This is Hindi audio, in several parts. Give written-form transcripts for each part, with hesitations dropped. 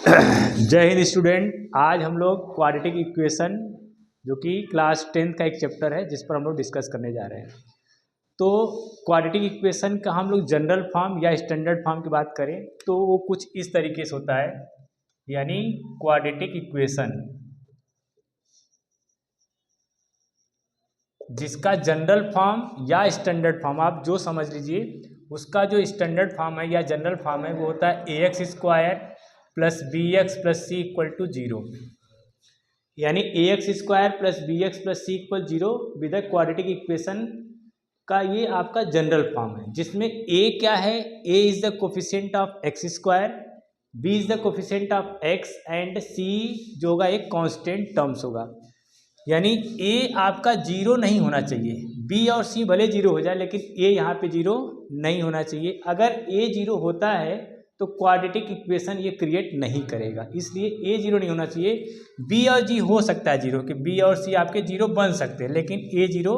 जय हिंद स्टूडेंट। आज हम लोग क्वाड्रेटिक इक्वेशन जो कि क्लास 10th का एक चैप्टर है जिस पर हम लोग डिस्कस करने जा रहे हैं। तो क्वाड्रेटिक इक्वेशन का हम लोग जनरल फॉर्म या स्टैंडर्ड फॉर्म की बात करें तो वो कुछ इस तरीके से होता है, यानी क्वाड्रेटिक इक्वेशन जिसका जनरल फॉर्म या स्टैंडर्ड फॉर्म आप जो समझ लीजिए, उसका जो स्टैंडर्ड फॉर्म है या जनरल फॉर्म है वो होता है ax square plus B x plus C equal to zero. यानी ax square plus B x plus C equal zero with quadratic equation का ये आपका जनरल फॉर्म है, जिसमें a क्या है, a is the coefficient of x square, b is the coefficient of x and c जो होगा एक कांस्टेंट टर्म्स होगा। यानी a आपका जीरो नहीं होना चाहिए, b और c भले जीरो हो जाए लेकिन a यहाँ पे जीरो नहीं होना चाहिए। अगर a जीरो होता है तो क्वाड्रेटिक इक्वेशन ये क्रिएट नहीं करेगा, इसलिए a जीरो नहीं होना चाहिए। b और g हो सकता है जीरो, कि b और c आपके जीरो बन सकते हैं, लेकिन a जीरो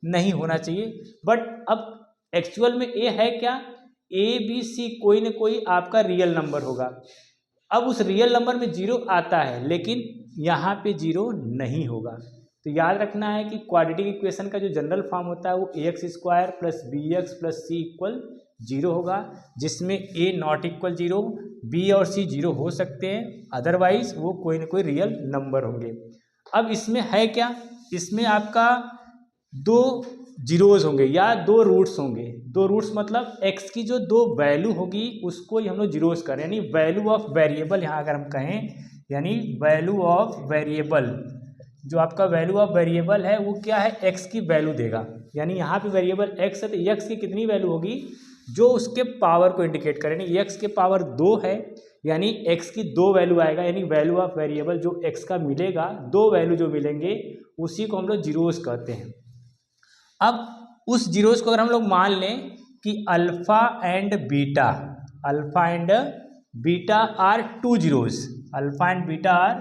नहीं होना चाहिए। बट अब एक्चुअल में a है क्या, a b c कोई ना कोई आपका रियल नंबर होगा। अब उस रियल नंबर में जीरो आता है लेकिन यहाँ पे जीरो नहीं होगा। तो याद रखना है कि क्वाड्रेटिक इक्वेशन का जो जनरल फॉर्म होता है वो ax square plus B x plus सी इक्वल जीरो होगा, जिसमें a not equal zero, b और c जीरो हो सकते हैं, अदरवाइज वो कोई ना कोई रियल नंबर होंगे। अब इसमें है क्या, इसमें आपका दो जीरोज होंगे या दो रूट्स होंगे। दो रूट्स मतलब x की जो दो वैल्यू होगी उसको ही हम लोग जीरोज करें, यानी वैल्यू ऑफ वेरिएबल। यहाँ अगर हम कहें यानी वैल्यू ऑफ वेरिएबल, जो आपका वैल्यू ऑफ वेरिएबल है वो क्या है, x की वैल्यू देगा। यानी यहाँ पे वेरिएबल x है तो x की कितनी वैल्यू होगी, जो उसके पावर को इंडिकेट करें। यानी x के पावर 2 है, यानी x की दो वैल्यू आएगा, यानी वैल्यू ऑफ वेरिएबल जो x का मिलेगा, दो वैल्यू जो मिलेंगे उसी को हम लोग जीरोज कहते हैं। अब उस जीरोज को अगर हम लोग मान लें कि alpha and beta are two zeros, alpha and beta are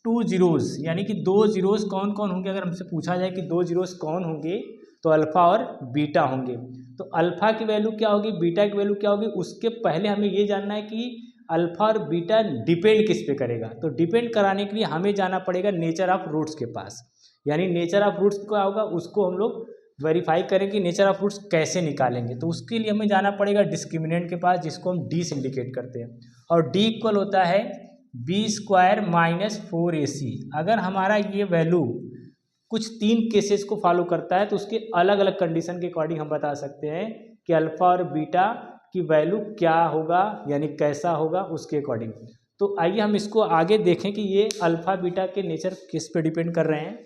two zeros, यानी कि दो जीरोज कौन कौन होंगे। अगर हमसे पूछा जाए कि दो जीरोज कौन होंगे तो अल्फा और बीटा होंगे। तो अल्फा की वैल्यू क्या होगी, बीटा की वैल्यू क्या होगी, उसके पहले हमें ये जानना है कि अल्फा और बीटा डिपेंड किस पे करेगा। तो डिपेंड कराने के लिए हमें जाना पड़ेगा नेचर ऑफ रूट्स के पास। यानी नेचर ऑफ रूट्स क्या होगा उसको हम लोग वेरीफाई करें कि नेचर ऑफ रूट्स कैसे निकालेंगे। तो उसके लिए हमें जाना पड़ेगा डिस्क्रिमिनेंट के पास, जिसको हम डी से इंडिकेट करते हैं, और डी इक्वल होता है बी स्क्वायर माइनस 4ac। अगर हमारा ये वैल्यू कुछ तीन केसेस को फॉलो करता है तो उसके अलग अलग कंडीशन के अकॉर्डिंग हम बता सकते हैं कि अल्फा और बीटा की वैल्यू क्या होगा, यानी कैसा होगा उसके अकॉर्डिंग। तो आइए हम इसको आगे देखें कि ये अल्फा बीटा के नेचर किस पे डिपेंड कर रहे हैं।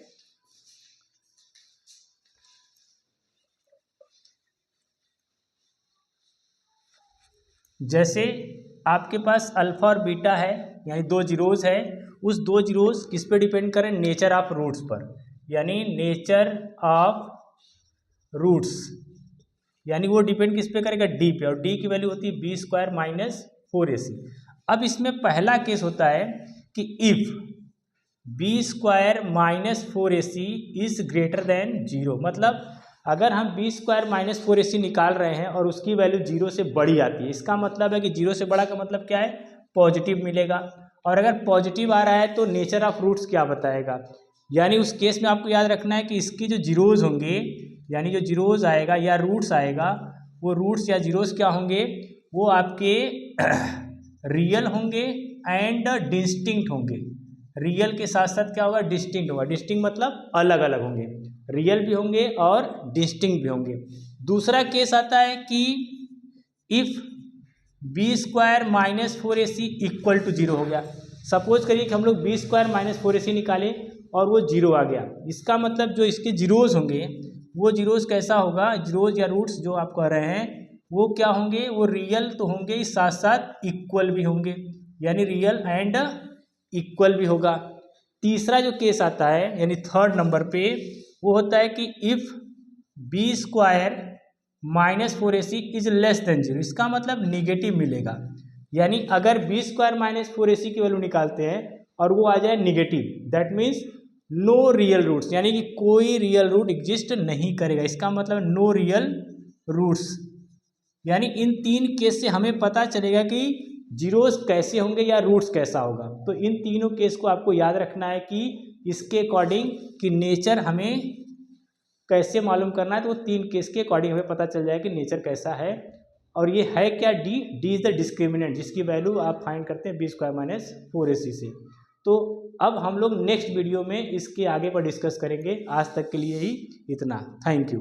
जैसे आपके पास अल्फा और बीटा है, यानी दो जीरोज है, उस दो जीरोज किस पे डिपेंड करें, नेचर ऑफ रूट्स पर। यानी नेचर ऑफ रूट्स, यानी वो डिपेंड किस पे करेगा, डी पे, और डी की वैल्यू होती है बी स्क्वायर माइनस 4ac। अब इसमें पहला केस होता है कि if B square minus 4ac is greater than zero, मतलब अगर हम बी स्क्वायर माइनस 4ac निकाल रहे हैं और उसकी वैल्यू जीरो से बड़ी आती है, इसका मतलब है कि जीरो से बड़ा का मतलब क्या है, पॉजिटिव मिलेगा। और अगर पॉजिटिव आ रहा है तो नेचर ऑफ रूट्स क्या बताएगा। यानी उस केस में आपको याद रखना है कि इसकी जो जीरोज होंगे, यानी जो जीरोज आएगा या रूट्स आएगा, वो रूट्स या जीरोज क्या होंगे, वो आपके रियल होंगे एंड डिस्टिंक्ट होंगे। रियल के साथ साथ क्या होगा, डिस्टिंक्ट होगा। डिस्टिंक्ट मतलब अलग अलग होंगे, रियल भी होंगे और डिस्टिंक्ट भी होंगे। दूसरा केस आता है कि if B square minus 4ac equal to zero हो गया। सपोज करिए कि हम लोग बी स्क्वायर माइनस 4ac निकाले और वो जीरो आ गया, इसका मतलब जो इसके जीरोज होंगे वो जीरोज कैसा होगा, जीरोज या रूट्स जो आप कह रहे हैं वो क्या होंगे, वो रियल तो होंगे ही साथ साथ इक्वल भी होंगे, यानी रियल एंड इक्वल भी होगा। तीसरा जो केस आता है यानी थर्ड नंबर पे, वो होता है कि if B square minus 4ac is less than zero, इसका मतलब निगेटिव मिलेगा। यानी अगर बी स्क्वायर माइनस 4ac की वैल्यू निकालते हैं और वो आ जाए negative, that means no real roots, यानी कि कोई रियल रूट एग्जिस्ट नहीं करेगा, इसका मतलब नो रियल रूट्स। यानी इन तीन केस से हमें पता चलेगा कि जीरोस कैसे होंगे या रूट्स कैसा होगा। तो इन तीनों केस को आपको याद रखना है कि इसके अकॉर्डिंग कि नेचर हमें कैसे मालूम करना है। तो वो 3 केस के अकॉर्डिंग हमें पता चल जाए कि नेचर कैसा है। और ये है क्या, डी इज़ द डिस्क्रिमिनेंट जिसकी वैल्यू आप फाइंड करते हैं b² - 4ac से। तो अब हम लोग नेक्स्ट वीडियो में इसके आगे पर डिस्कस करेंगे। आज तक के लिए ही इतना। Thank you.